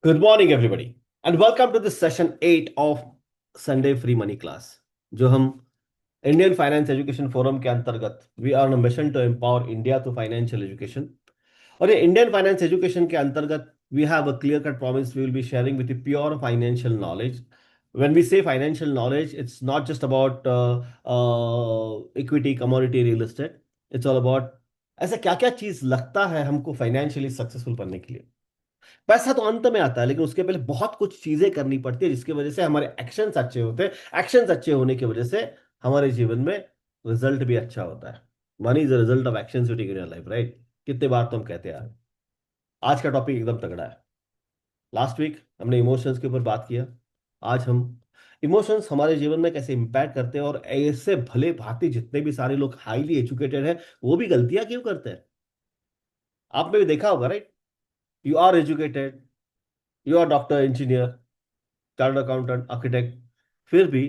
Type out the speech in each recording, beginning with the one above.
Good morning, everybody, and welcome to this session 8 of Sunday Free Money Class. जो हम Indian finance education forum के अंतर्गत we are on mission to empower India through financial education. और ये Indian finance education के अंतर्गत we have a clear cut promise we will be sharing with pure financial knowledge. When we say financial knowledge, it's not just about equity, commodity, real estate. It's all about ऐसा क्या क्या चीज लगता है हमको financially successful बनने के लिए। पैसा तो अंत में आता है, लेकिन उसके पहले बहुत कुछ चीजें करनी पड़ती है जिसकी वजह से हमारे एक्शंस अच्छे होते हैं। एक्शंस अच्छे होने की वजह से हमारे जीवन में रिजल्ट भी अच्छा होता है। Money is the result of actions you take in your life, right? कितने बार तो हम कहते हैं यार। आज का टॉपिक एकदम तगड़ा है। लास्ट वीक हमने इमोशंस के ऊपर बात किया। आज हम इमोशंस हमारे जीवन में कैसे इंपैक्ट करते हैं, और ऐसे भले भांति जितने भी सारे लोग हाईली एजुकेटेड हैं वो भी गलतियां क्यों करते हैं। आपने भी देखा होगा, right? You are educated, you are doctor, engineer, chartered accountant, architect, फिर भी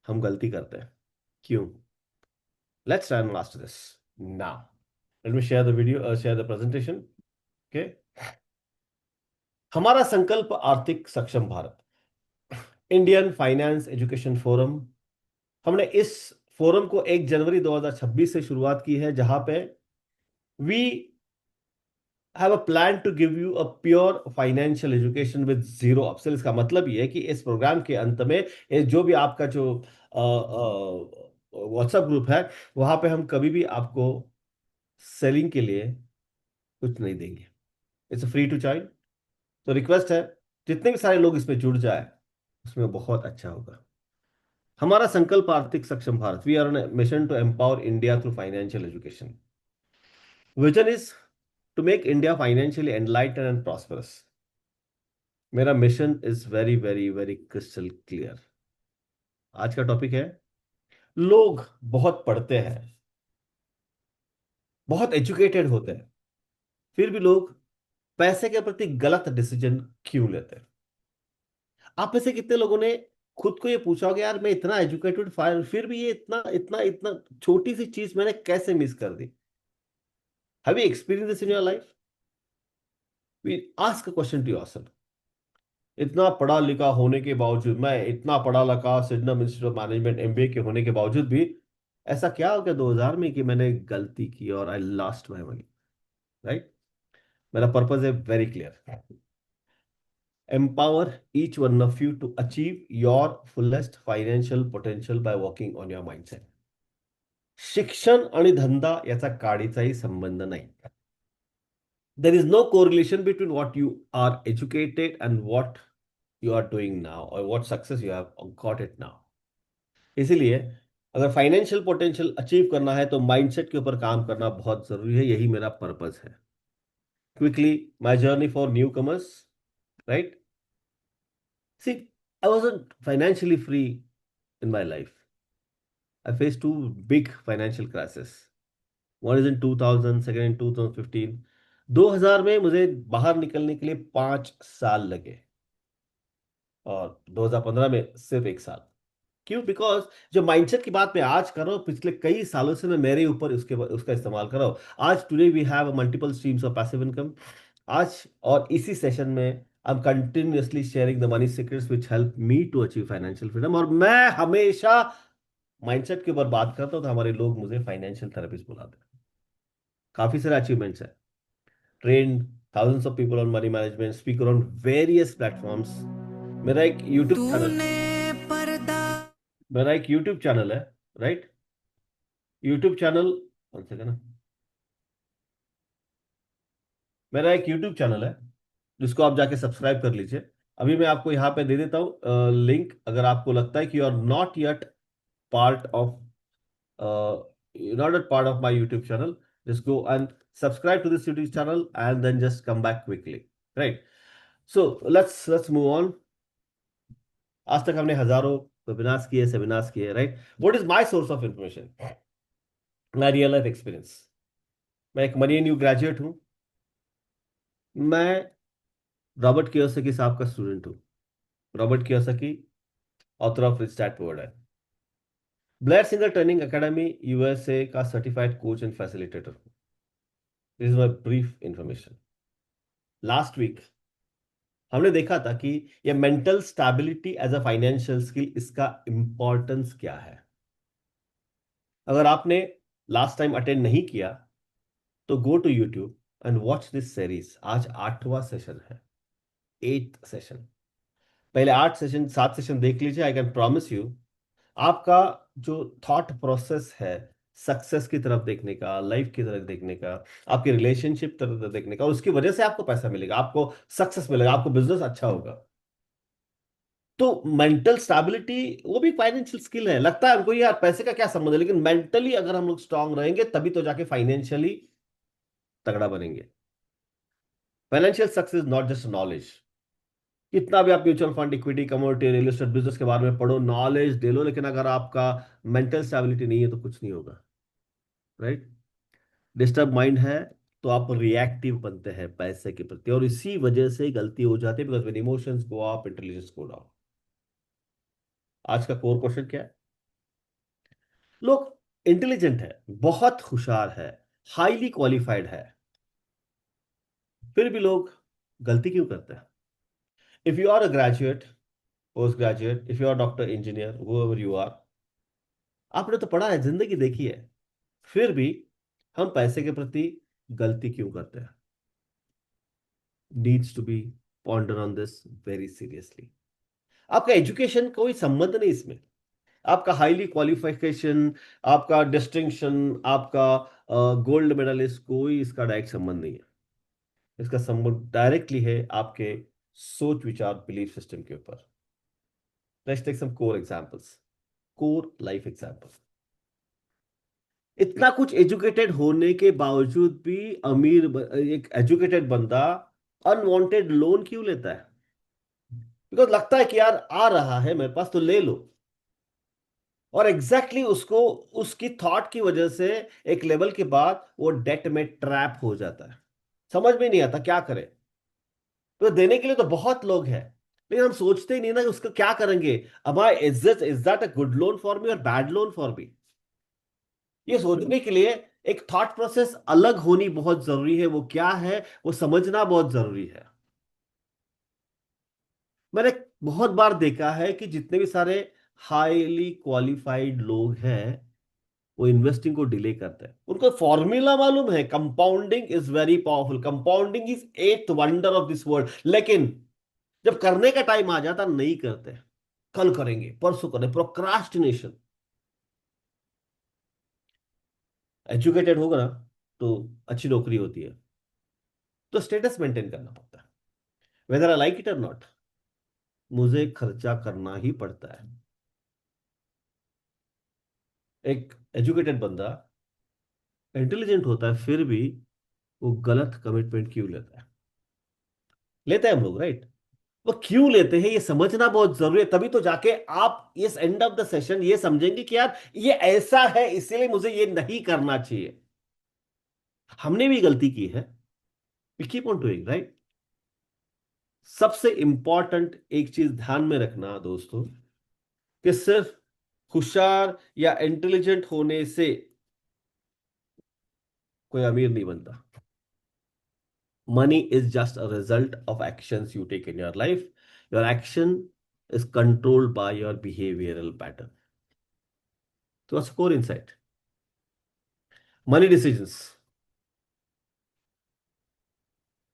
हम गलती करते हैं। क्यों? Let's try and master this now. Let me share the video, share the presentation. Okay. हमारा संकल्प आर्थिक सक्षम Bharat, Indian finance education forum. हमने इस फोरम को 1 जनवरी 2026 से शुरुआत की है, जहां पे we have a plan to give you a pure financial education with zero upsell. इसका मतलब ये है कि इस प्रोग्राम के अंत में जो भी आपका जो व्हाट्सएप ग्रुप है, वहां पे हम कभी भी आपको सेलिंग के लिए कुछ नहीं देंगे। It's free to join. तो रिक्वेस्ट है, जितने भी सारे लोग इसमें जुड़ जाए उसमें बहुत अच्छा होगा। हमारा संकल्प आर्थिक सक्षम Bharat, we are on mission to empower India through financial education. Vision is to make India financially enlighten and prosperous. मेरा mission is very very very crystal clear. आज का टॉपिक है, लोग बहुत पढ़ते हैं, बहुत एजुकेटेड होते हैं, फिर भी लोग पैसे के प्रति गलत डिसीजन क्यों लेते हैं। आप में से कितने लोगों ने खुद को ये पूछा होगा, यार मैं इतना एजुकेटेड फिर भी ये इतना इतना इतना छोटी सी चीज मैंने कैसे मिस कर दी। Have you experience this in your life? We ask a question to yourself. इतना पढ़ा लिखा होने के बावजूद, मैं इतना पढ़ा लिखा सिडनम इंस्टीट्यूट ऑफ मैनेजमेंट एमबीए के होने के बावजूद भी ऐसा क्या हो गया 2000 में कि मैंने गलती की और I lost my money, right? मेरा पर्पज है very clear. Empower each one of you to achieve your fullest financial potential by working on your mindset. शिक्षण आणि धंदा याचा काडीचाही संबंध नाही. There is no correlation between what you are educated and what you are doing now or what success you have got it now. इसीलिए अगर financial potential achieve करना है तो माइंडसेट के ऊपर काम करना बहुत जरूरी है। यही मेरा पर्पस है। Quickly, my journey for newcomers, right? See, I wasn't financially free in my life. I faced two big financial crises. One is in 2000, second in 2015. 2000 में मुझे बाहर निकलने के लिए 5 साल लगे, और 2015 में सिर्फ 1 साल। क्यों? बिकॉज जो माइंडसेट की बात मैं आज कर रहा हूँ, पिछले कई सालों से मैं मेरे ऊपर उसका इस्तेमाल कर रहा हूँ। आज today we have multiple streams of passive income. आज और इसी सेशन में I am continuously sharing the money secrets which help me to achieve financial freedom. और मैं हमेशा माइंडसेट के ऊपर बात करता हूँ तो हमारे लोग मुझे फाइनेंशियल थेरेपिस्ट बुलाते हैं। काफी सारे अचीवमेंट्स है। Train thousands of people on money management, speaker on various platforms. मेरा एक यूट्यूब चैनल पर्दा मेरा एक यूट्यूब चैनल है, right? YouTube channel, one second ना, मेरा एक यूट्यूब चैनल है जिसको आप जाके सब्सक्राइब कर लीजिए। अभी मैं आपको यहाँ पे दे देता हूँ लिंक। अगर आपको लगता है कि you are not yet part of not at part of my YouTube channel, just go and subscribe to this YouTube channel and then just come back quickly, right? So let's move on. आज तक हमने हजारों webinars किए, seminars किए, right? What is my source of information? My real life experience. मैं एक money new graduate हूं। मैं रॉबर्ट कियोसाकी साहब का स्टूडेंट हूं। Robert Kiyosaki, author of rich dad poor dad. Blair Singer training academy USA का certified coach and facilitator हूं। This is my brief information. Last week हमने देखा था कि ये mental stability as a financial skill, इसका importance क्या है। अगर आपने लास्ट टाइम अटेंड नहीं किया तो go to YouTube and watch this series. आज 8वां सेशन है, 8th सेशन। पहले 8 सेशन 7 सेशन देख लीजिए। आई कैन प्रॉमिस यू, आपका जो थॉट प्रोसेस है सक्सेस की तरफ देखने का, लाइफ की तरफ देखने का, आपके रिलेशनशिप तरफ देखने का, और उसकी वजह से आपको पैसा मिलेगा, आपको सक्सेस मिलेगा, आपको बिजनेस अच्छा होगा। तो मेंटल स्टेबिलिटी वो भी फाइनेंशियल स्किल है। लगता है हमको यार पैसे का क्या संबंध है, लेकिन मेंटली अगर हम लोग स्ट्रांग रहेंगे तभी तो जाके फाइनेंशियली तगड़ा बनेंगे। Financial success not just knowledge. कितना भी आप mutual fund, equity, commodity, real estate, business के बारे में पढ़ो, नॉलेज ले लो, लेकिन अगर आपका मेंटल स्टेबिलिटी नहीं है तो कुछ नहीं होगा। राइट। डिस्टर्ब माइंड है तो आप रिएक्टिव बनते हैं पैसे के प्रति, और इसी वजह से गलती हो जाती है, because when emotions go up intelligence go down. आज का कोर क्वेश्चन क्या है? लोग इंटेलिजेंट है, बहुत होशियार है, हाईली क्वालिफाइड है, फिर भी लोग गलती क्यों करते हैं? If you are a graduate, post graduate, if you are doctor, engineer, whoever you are, आपने तो पढ़ा है, जिंदगी देखी है, फिर भी हम पैसे के प्रति गलती क्यों करते हैं? Needs to be ponder on this very seriously. आपका एजुकेशन कोई संबंध नहीं इसमें। आपका हाईली क्वालिफिकेशन, आपका डिस्टिंक्शन, आपका गोल्ड मेडलिस्ट, कोई इसका डायरेक्ट संबंध नहीं है। इसका संबंध डायरेक्टली है आपके सोच विचार बिलीफ सिस्टम के ऊपर। Let's take some core examples, core life examples. इतना कुछ एजुकेटेड होने के बावजूद भी एक एजुकेटेड बंदा अनवांटेड लोन क्यों लेता है? बिकॉज लगता है कि यार आ रहा है मेरे पास तो ले लो। और एग्जैक्टली उसको, उसकी थॉट की वजह से एक लेवल के बाद वो डेट में ट्रैप हो जाता है। समझ में नहीं आता क्या करे। तो देने के लिए तो बहुत लोग हैं, लेकिन हम सोचते ही नहीं ना कि उसको क्या करेंगे। अब I is that a good loan for me और बैड लोन फॉर मी? ये सोचने के लिए एक थॉट प्रोसेस अलग होनी बहुत जरूरी है। वो क्या है वो समझना बहुत जरूरी है। मैंने बहुत बार देखा है कि जितने भी सारे हाईली क्वालिफाइड लोग हैं वो इन्वेस्टिंग को डिले करते हैं। उनको फॉर्मूला मालूम है, compounding is very powerful, compounding is एथ वंडर ऑफ दिस वर्ल्ड, लेकिन जब करने का टाइम आ जाता नहीं करते। कल करेंगे, परसों करेंगे, प्रोक्रास्टिनेशन। एजुकेटेड होगा ना तो अच्छी नौकरी होती है, तो स्टेटस मेंटेन करना पड़ता है, वेदर आई लाइक इट और नॉट, मुझे खर्चा करना ही पड़ता है। एक एजुकेटेड बंदा इंटेलिजेंट होता है, फिर भी वो गलत कमिटमेंट क्यों लेता है? लेते हैं हम लोग, राइट? वो क्यों लेते हैं ये समझना बहुत जरूरी है। तभी तो जाके आप इस एंड ऑफ द सेशन ये समझेंगे कि यार ये ऐसा है, इसलिए मुझे ये नहीं करना चाहिए। हमने भी गलती की है, we keep on doing, right? सबसे इंपॉर्टेंट एक चीज ध्यान में रखना दोस्तों, कि सिर्फ होशियार या इंटेलिजेंट होने से कोई अमीर नहीं बनता। Money is just a result of actions you take in your life. Your action is controlled by your behavioral pattern. So what's core insight? Money decisions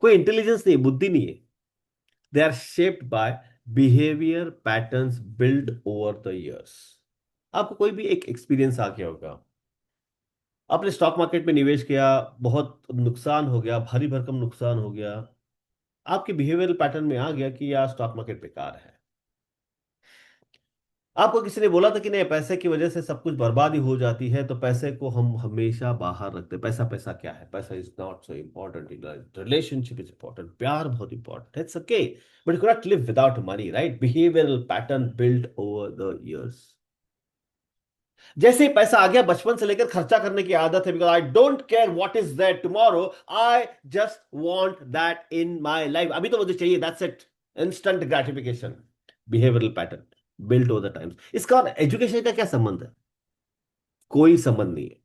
कोई इंटेलिजेंस नहीं, बुद्धि नहीं है। They are shaped by behaviour patterns build over the years. आपको कोई भी एक experience आ गया होगा, आपने स्टॉक मार्केट में निवेश किया, बहुत नुकसान हो गया, भारी भरकम नुकसान हो गया, आपके बिहेवियरल पैटर्न में आ गया कि यार स्टॉक मार्केट बेकार है। आपको किसी ने बोला था कि नहीं, पैसे की वजह से सब कुछ बर्बादी हो जाती है, तो पैसे को हम हमेशा बाहर रखते हैं। पैसा पैसा क्या है, पैसा is not so important, in relationship is important, प्यार बहुत इंपॉर्टेंट है, it's okay, but you can not live without money, right? Behavioural pattern build over the years. जैसे ही पैसा आ गया, बचपन से लेकर खर्चा करने की आदत है, because I don't care what is there tomorrow, I just want that in my life, अभी तो मुझे चाहिए, that's it. Instant gratification, behavioural pattern built over the times. इसका और एजुकेशन का क्या संबंध है? कोई संबंध नहीं है।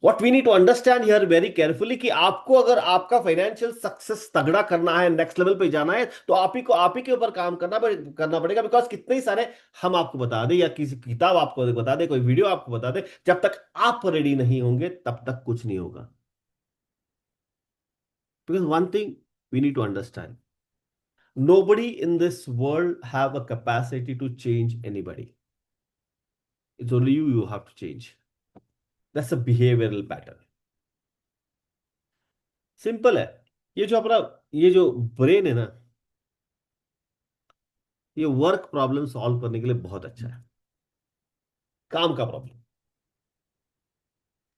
What we need to understand here very carefully कि आपको अगर आपका फाइनेंशियल सक्सेस तगड़ा करना है, नेक्स्ट लेवल पे जाना है, तो आप ही के ऊपर काम करना पड़ेगा। बिकॉज कितने ही सारे हम आपको बता दें या किसी किताब आपको बता दे, कोई वीडियो आपको बता दे, जब तक आप रेडी नहीं होंगे तब तक कुछ नहीं होगा। Because one thing we need to understand, nobody in this world have a capacity to change anybody. It's only you have to change. That's a behavioral pattern. Simple है। ये जो अपना ये जो ब्रेन है ना, ये वर्क प्रॉब्लम सॉल्व करने के लिए बहुत अच्छा है, काम का प्रॉब्लम।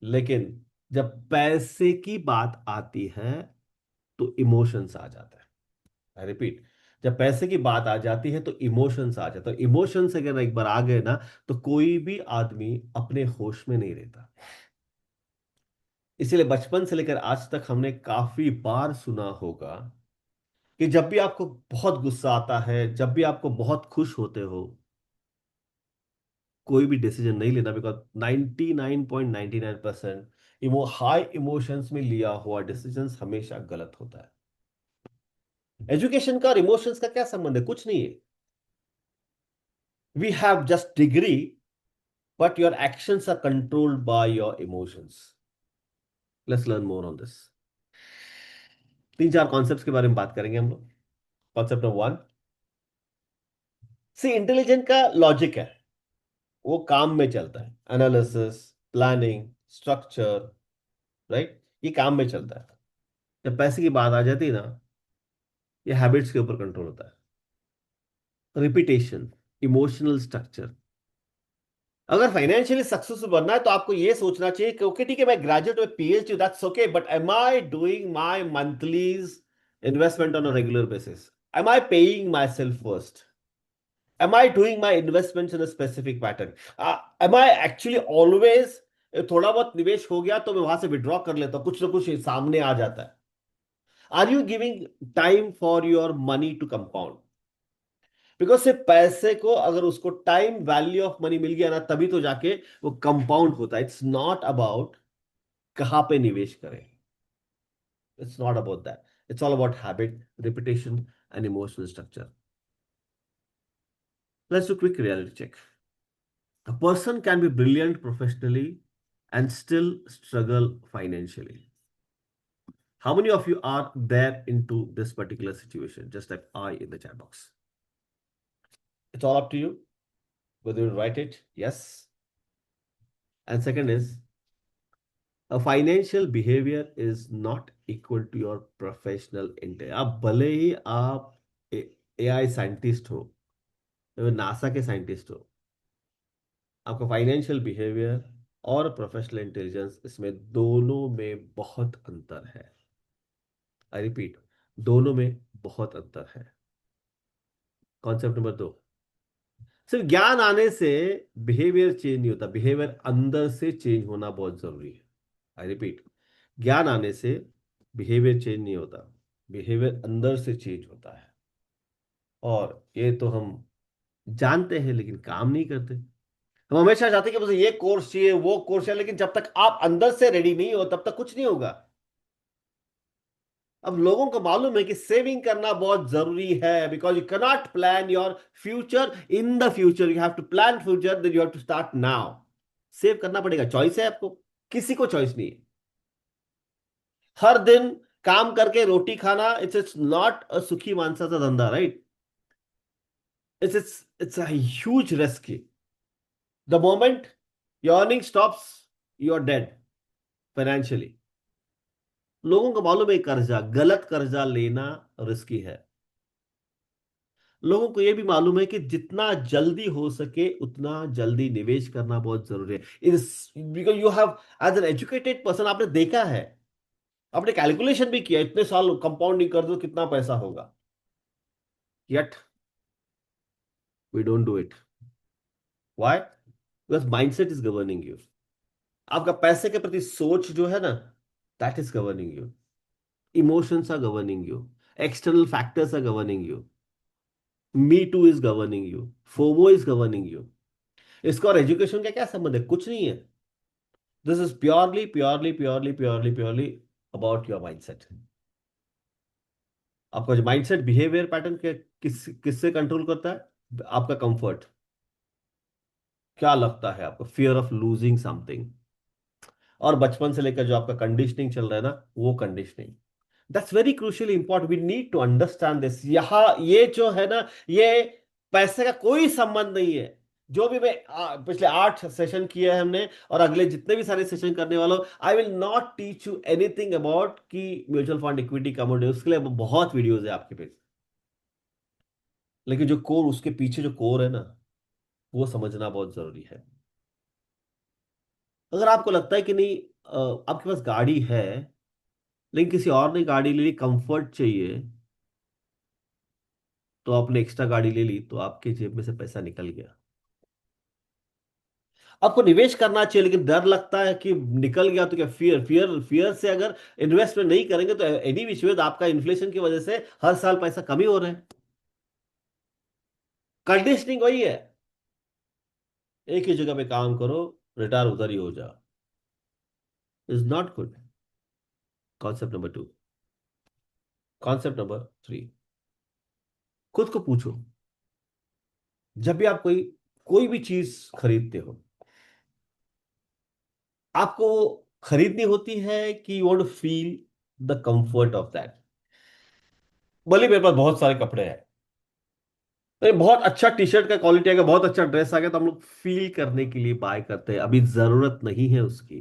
लेकिन जब पैसे की बात आती है तो इमोशंस आ जाता है। आई रिपीट, जब पैसे की बात आ जाती है तो इमोशंस आ जाता है। इमोशंस अगर एक बार आ गए ना, तो कोई भी आदमी अपने होश में नहीं रहता। इसीलिए बचपन से लेकर आज तक हमने काफी बार सुना होगा कि जब भी आपको बहुत गुस्सा आता है, जब भी आपको बहुत खुश होते हो, कोई भी डिसीजन नहीं लेना। बिकॉज 99.99% हाई इमोशंस में लिया हुआ डिसीजन हमेशा गलत होता है। एजुकेशन का और इमोशंस का क्या संबंध है? कुछ नहीं है। We have just degree, but your actions are controlled by your emotions. Let's learn more on this. तीन चार कॉन्सेप्ट्स के बारे में बात करेंगे हम लोग। कॉन्सेप्ट नंबर वन, सी इंटेलिजेंट का लॉजिक है, वो काम में चलता है। एनालिसिस, प्लानिंग, स्ट्रक्चर, राइट, ये काम में चलता है। जब पैसे की बात आ जाती है ना, ये हैबिट्स के ऊपर कंट्रोल होता है। Repetition, emotional structure. अगर फाइनेंशियली सक्सेसफुल बनना है तो आपको ये सोचना चाहिए कि ओके ठीक है, मैं ग्रेजुएट में PhD, that's okay, but am I doing my monthlies investment on a regular basis? Am I paying myself first? am I doing my investments in a specific pattern? Am I actually always, थोड़ा बहुत निवेश हो गया तो मैं वहां से withdraw कर लेता हूँ, कुछ ना कुछ सामने आ जाता है? Are you giving time for your money to compound? Because सिर्फ पैसे को अगर उसको टाइम वैल्यू ऑफ मनी मिल गया ना, तभी तो जाके वो कंपाउंड होता है। इट्स नॉट अबाउट कहाँ पे निवेश करें, it's not about that, it's all about habit, repetition and emotional structure. Let's do quick reality check. A person can be brilliant professionally and still struggle financially. How many of you are there into this particular situation? Just like I in the chat box. It's all up to you whether you write it. Yes. And second is, a financial behavior is not equal to your professional intent. आप भले ही आप AI scientist हो, NASA के scientist हो, आपका financial behaviour और professional intelligence, इसमें दोनों में बहुत अंतर है। आई रिपीट, दोनों में बहुत अंतर है। कॉन्सेप्ट नंबर दो, सिर्फ ज्ञान आने से बिहेवियर चेंज नहीं होता, बिहेवियर अंदर से चेंज होना बहुत जरूरी है। आई रिपीट, ज्ञान आने से बिहेवियर चेंज नहीं होता, बिहेवियर अंदर से चेंज होता है। और ये तो हम जानते हैं लेकिन काम नहीं करते। हम हमेशा चाहते हैं कि मुझे ये कोर्स चाहिए, वो कोर्स चाहिए, लेकिन जब तक आप अंदर से रेडी नहीं हो तब तक कुछ नहीं होगा। अब लोगों को मालूम है कि सेविंग करना बहुत जरूरी है, because you cannot plan your future in the future, you have to plan future, then you have to start now. Save करना पड़ेगा, चॉइस है आपको, किसी को चॉइस नहीं है। हर दिन काम करके रोटी खाना, इट्स नॉट अ सुखी मानसा धंधा, right? It's a huge risk. The moment your earning stops, you are dead financially. लोगों को मालूम है कर्जा, गलत कर्जा लेना रिस्की है। लोगों को यह भी मालूम है कि जितना जल्दी हो सके उतना जल्दी निवेश करना बहुत जरूरी है। Is because you have, as an educated person, आपने देखा है, आपने कैलकुलेशन भी किया, इतने साल कंपाउंडिंग कर दो कितना पैसा होगा। Yet we don't do it. Why? Because mindset is governing you. आपका पैसे के प्रति सोच जो है ना, that is governing you. Emotions are governing you, external factors are governing you, me too is governing you, FOMO is governing you. इसका और एजुकेशन का क्या संबंध है? कुछ नहीं है। This is purely about your mindset. आपका जो माइंडसेट बिहेवियर पैटर्न के किससे कंट्रोल करता है? आपका कंफर्ट। क्या लगता है आपको? Fear of losing something. और बचपन से लेकर जो आपका कंडीशनिंग चल रहा है ना, वो conditioning, that's very crucially important. We need to understand this. यहाँ ये जो है ना, ये पैसे का कोई संबंध नहीं है। जो भी मैं पिछले 8 सेशन किए हैं हमने, और अगले जितने भी सारे सेशन करने वाला हूं, I will not teach you anything about कि म्यूचुअल फंड, इक्विटी, कमोडिटी, उसके लिए बहुत वीडियोज है आपके पास। लेकिन जो कोर, उसके पीछे जो कोर है ना, वो समझना बहुत जरूरी है। अगर आपको लगता है कि नहीं, आपके पास गाड़ी है लेकिन किसी और ने गाड़ी ले ली, कंफर्ट चाहिए, तो आपने एक्स्ट्रा गाड़ी ले ली, तो आपके जेब में से पैसा निकल गया। आपको निवेश करना चाहिए, लेकिन डर लगता है कि निकल गया तो क्या? फियर फियर फियर से अगर इन्वेस्टमेंट नहीं करेंगे तो एनी विच वे आपका इन्फ्लेशन की वजह से हर साल पैसा कम ही हो रहा है। कंडीशनिंग वही है, एक ही जगह पे काम करो, रिटायर उधर ही हो जाओ, is not good. Concept number 2। Concept number 3, खुद को पूछो, जब भी आप कोई कोई भी चीज खरीदते हो, आपको खरीदनी होती है कि you want to feel the comfort of that? भले मेरे पास बहुत सारे कपड़े हैं, तो बहुत अच्छा टी शर्ट का क्वालिटी आ गया, बहुत अच्छा ड्रेस आ गया, तो हम लोग फील करने के लिए बाय करते हैं। अभी जरूरत नहीं है उसकी।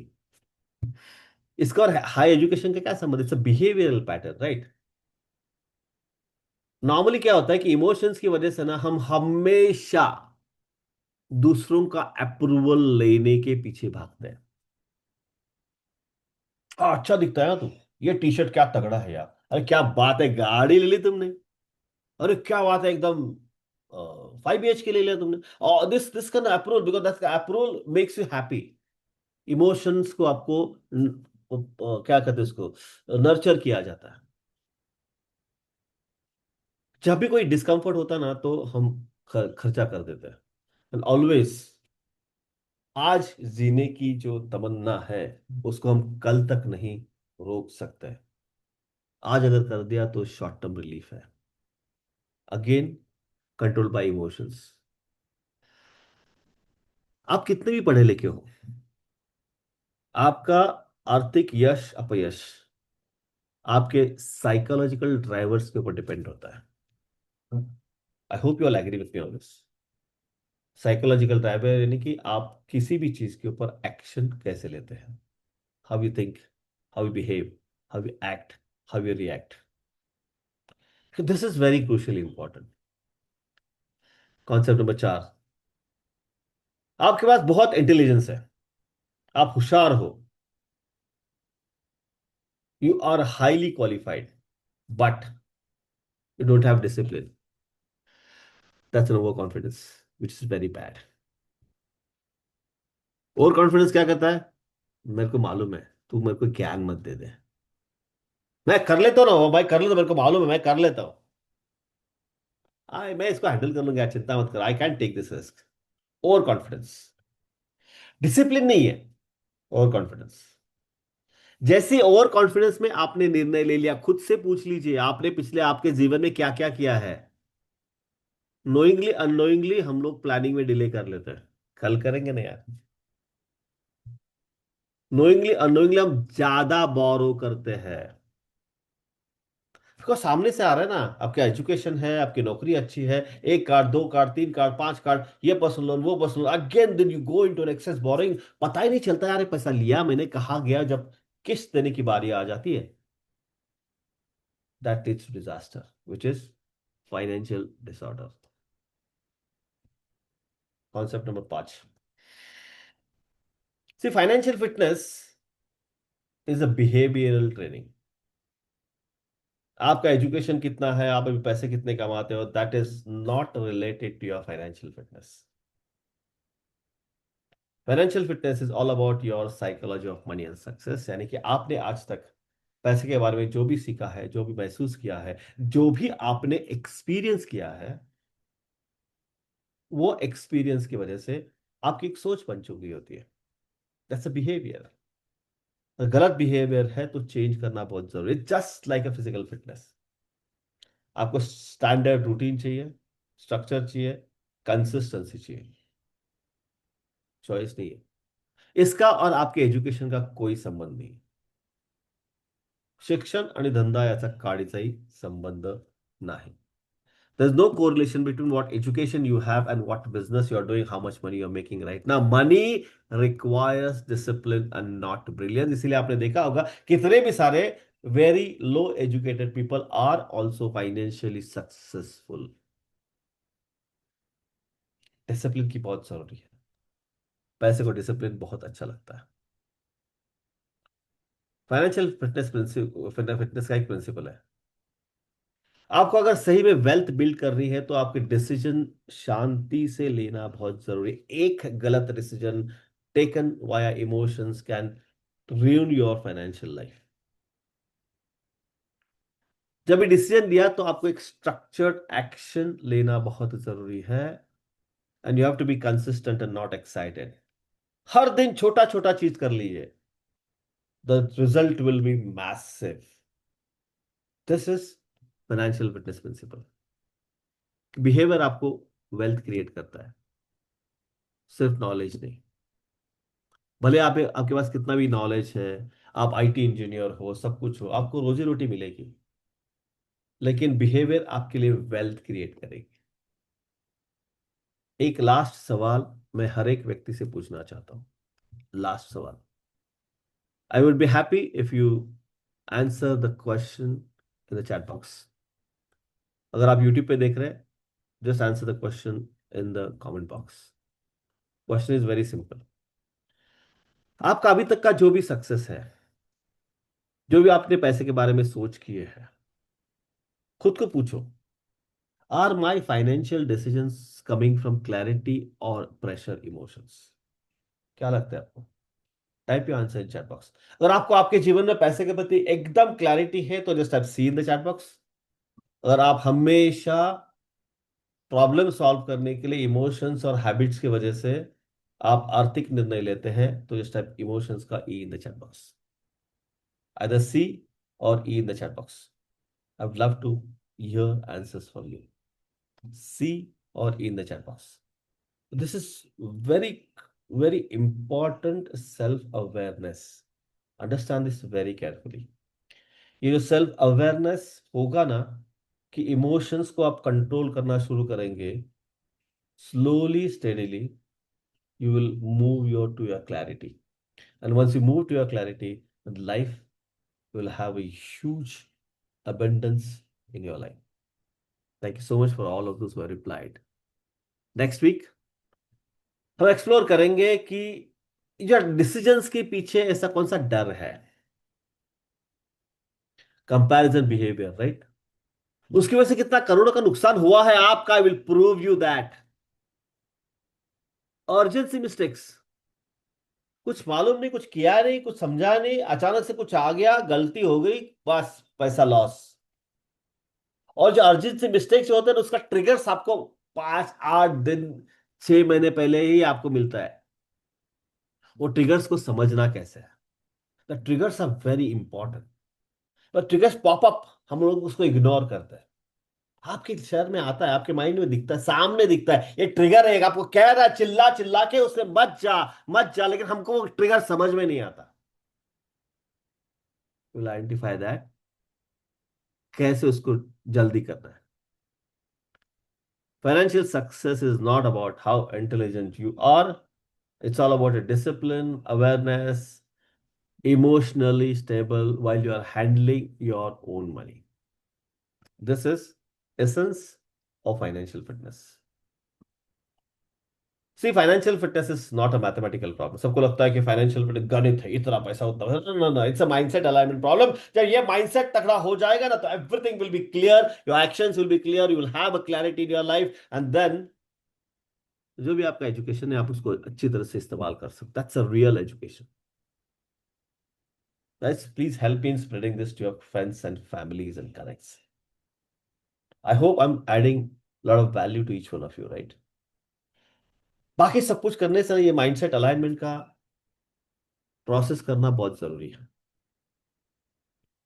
इसका और हाई एजुकेशन का क्या संबंध? It's behavioural pattern, right? Normally क्या होता है कि इमोशंस की वजह से ना, हम हमेशा दूसरों का अप्रूवल लेने के पीछे भागते हैं। अच्छा दिखता है ना तू, ये टी शर्ट क्या तगड़ा है यार, अरे क्या बात है, गाड़ी ले ली तुमने, अरे क्या बात है, एकदम 5 BHK ले लिया तुमने। और this can approval, because that approval makes you happy. Emotions को आपको क्या कहते हैं उसको, नर्चर किया जाता है। जब भी कोई डिस्कम्फर्ट होता है ना, तो हम खर्चा कर देते हैं। एंड ऑलवेज, आज जीने की जो तमन्ना है, उसको हम कल तक नहीं रोक सकते। आज अगर कर दिया तो शॉर्ट टर्म रिलीफ है। Again, control by emotions. आप कितने भी पढ़े लिखे हो, आपका आर्थिक यश अपयश आपके साइकोलॉजिकल ड्राइवर्स के ऊपर डिपेंड होता है। I hope you all agree with me on this. Psychological driver यानी कि आप किसी भी चीज के ऊपर एक्शन कैसे लेते हैं, how you think, how you behave, how you act, how you react. This is very crucially important. Concept number 4, आपके पास बहुत इंटेलिजेंस है, आप होशियार हो, you are highly qualified, but you don't have discipline. That's an overconfidence, which is very bad. Overconfidence क्या कहता है? मेरे को मालूम है, तू मेरे को ज्ञान मत दे दे, मैं कर लेता हूँ ना भाई, कर लेता हूँ, मेरे को मालूम है, मैं कर लेता हूँ, मैं इसको हैंडल कर लूंगा, चिंता मत कर, I can take this risk. Over confidence. Discipline नहीं है, ओवर कॉन्फिडेंस। जैसे ओवर कॉन्फिडेंस में आपने निर्णय ले लिया, खुद से पूछ लीजिए आपने पिछले आपके जीवन में क्या क्या किया है। नोइंगली अननोइंगली हम लोग प्लानिंग में डिले कर लेते हैं, कल करेंगे ना यार। नोइंगली अननोइंगली हम ज्यादा बोरो करते हैं, बिकॉज सामने से आ रहा है ना, आपका एजुकेशन है, आपकी नौकरी अच्छी है, 1 कार्ड, 2 कार्ड, 3 कार्ड, 5 कार्ड, ये पर्सनल लोन, वो personal loan, again then you go into excess borrowing. पता ही नहीं चलता यार ये पैसा लिया मैंने, कहाँ गया, जब किस्त देने की बारी आ जाती है, that leads to disaster, which is financial disorder. Concept number 5, see financial fitness is a behavioural training. आपका एजुकेशन कितना है, आप अभी पैसे कितने कमाते हो, that is not related to your financial fitness. Financial fitness is all about your psychology of money and success. यानी कि आपने आज तक पैसे के बारे में जो भी सीखा है, जो भी महसूस किया है, जो भी आपने एक्सपीरियंस किया है, वो एक्सपीरियंस की वजह से आपकी एक सोच बन चुकी होती है। That's a behaviour. गलत बिहेवियर है तो चेंज करना बहुत जरूरी है, just like a physical fitness. आपको स्टैंडर्ड रूटीन चाहिए, स्ट्रक्चर चाहिए, कंसिस्टेंसी चाहिए, चॉइस नहीं है। इसका और आपके एज्युकेशन का कोई संबंध नहीं। शिक्षण आणि धंदा याचा काडीचाही संबंध नाही. There's no correlation between what education you have and what business you are doing, how much money you're making right now. Money requires discipline and not brilliance. इसीलिए आपने देखा होगा कितने भी सारे very low educated people are also financially successful. Discipline की बहुत जरूरी है। पैसे को डिसिप्लिन बहुत अच्छा लगता है। फाइनेंशियल फिटनेस फिटनेस का एक प्रिंसिपल है। आपको अगर सही में वेल्थ बिल्ड करनी है तो आपके डिसीजन शांति से लेना बहुत जरूरी है। एक गलत decision taken via emotions can ruin your financial life. जब ये डिसीजन लिया तो आपको एक स्ट्रक्चर्ड एक्शन लेना बहुत जरूरी है। And you have to be consistent and not excited. हर दिन छोटा छोटा चीज कर लीजिए, the result will be massive. This is financial fitness principle. Behaviour आपको वेल्थ क्रिएट करता है, सिर्फ नॉलेज नहीं। भले आप आपके पास कितना भी नॉलेज है, आप आईटी इंजीनियर हो, सब कुछ हो, आपको रोजी रोटी मिलेगी, लेकिन बिहेवियर आपके लिए वेल्थ क्रिएट करेगी। एक लास्ट सवाल मैं हर एक व्यक्ति से पूछना चाहता हूं। लास्ट सवाल। I would be happy if you answer the question in the chat box. अगर आप यूट्यूब पे देख रहे हैं, just answer the question in the comment box. Question is very simple. आपका अभी तक का जो भी सक्सेस है, जो भी आपने पैसे के बारे में सोच किए हैं, खुद को पूछो, are my financial decisions coming from clarity और प्रेशर इमोशंस? क्या लगता है आपको? Type your answer in chat box. अगर आपको आपके जीवन में पैसे के प्रति एकदम क्लैरिटी है तो just type C in the chat box. अगर आप हमेशा प्रॉब्लम सॉल्व करने के लिए इमोशंस और हैबिट्स की वजह से आप आर्थिक निर्णय लेते हैं तो जस्ट टाइप इमोशंस का E in the chat box. Either C और E in the chat box. I would love to hear answers from you. C or E in the chat box. This is very, very important self-awareness. Understand this very carefully. ये जो self awareness होगा ना, कि emotions को आप control करना शुरू करेंगे, slowly steadily you will move your to your clarity. And once you move to your clarity, life will have a huge abundance in your life. Thank you so much for all of those who have replied. Next week हम explore करेंगे कि जो decisions के पीछे ऐसा कौन सा डर है। Comparison behaviour, right? उसकी वजह से कितना करोड़ों का नुकसान हुआ है आपका। Will prove you that. Urgency mistakes, कुछ मालूम नहीं, कुछ किया नहीं, कुछ समझा नहीं, अचानक से कुछ आ गया, गलती हो गई, बस पैसा लॉस। और जो अर्जेंसी मिस्टेक्स होते हैं उसका ट्रिगर्स आपको 5-8 दिन 6 महीने पहले ही आपको मिलता है। वो ट्रिगर्स को समझना कैसे है। The triggers are very important. पर ट्रिगर्स पॉपअप हम लोग उसको इग्नोर करते हैं। आपके शहर में आता है, आपके माइंड में दिखता है, सामने दिखता है, ये ट्रिगर है, आपको कह रहा है चिल्ला चिल्ला के उससे मत जा मत जा, लेकिन हमको वो ट्रिगर समझ में नहीं आता। विल आइडेंटिफाई दैट, कैसे उसको जल्दी करना है। Financial success is not about how intelligent you are, it's all about a discipline, awareness, emotionally stable while you are handling your own money. This is essence of financial fitness. See, financial fitness is not a mathematical problem. सबको लगता है कि financial fitness गणित है, इतना पैसा उतना पैसा। No no, it's a mindset alignment problem. जब ये माइंडसेट तगड़ा हो जाएगा ना तो everything will be clear, your actions will be clear, you will have a clarity in your life, and then जो भी आपका एजुकेशन है आप उसको अच्छी तरह से इस्तेमाल कर सकते। That's a real education. Guys, please help me in spreading this to your friends and families and connects. I hope I'm adding a lot of value to each one of you, right? बाकी सब कुछ करने से ये mindset alignment का process करना बहुत जरूरी है.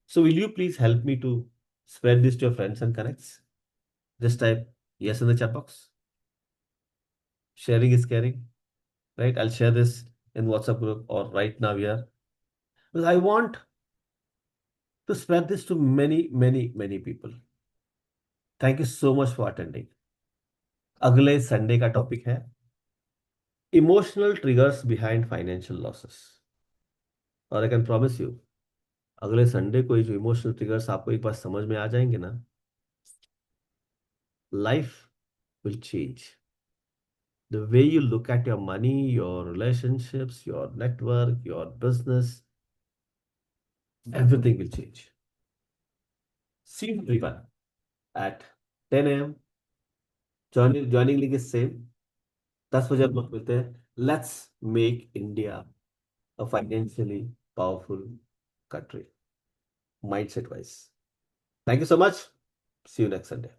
So will you please help me to spread this to your friends and connects? Just type yes in the chat box. Sharing is caring, right? I'll share this in WhatsApp group or right now here. Because I want to spread this to many, many, many people. Thank you so much for attending. अगले Sunday का topic है emotional triggers behind financial losses. और I can promise you, अगले Sunday को ये जो emotional triggers आपको एक बार समझ में आ जाएंगे ना, life will change. The way you look at your money, your relationships, your network, your business, everything will change. See you everyone at 10 a.m. Joining link is same. 10 बजे हम लोग मिलते हैं. Let's make India a financially powerful country, mindset wise. Thank you so much. See you next Sunday.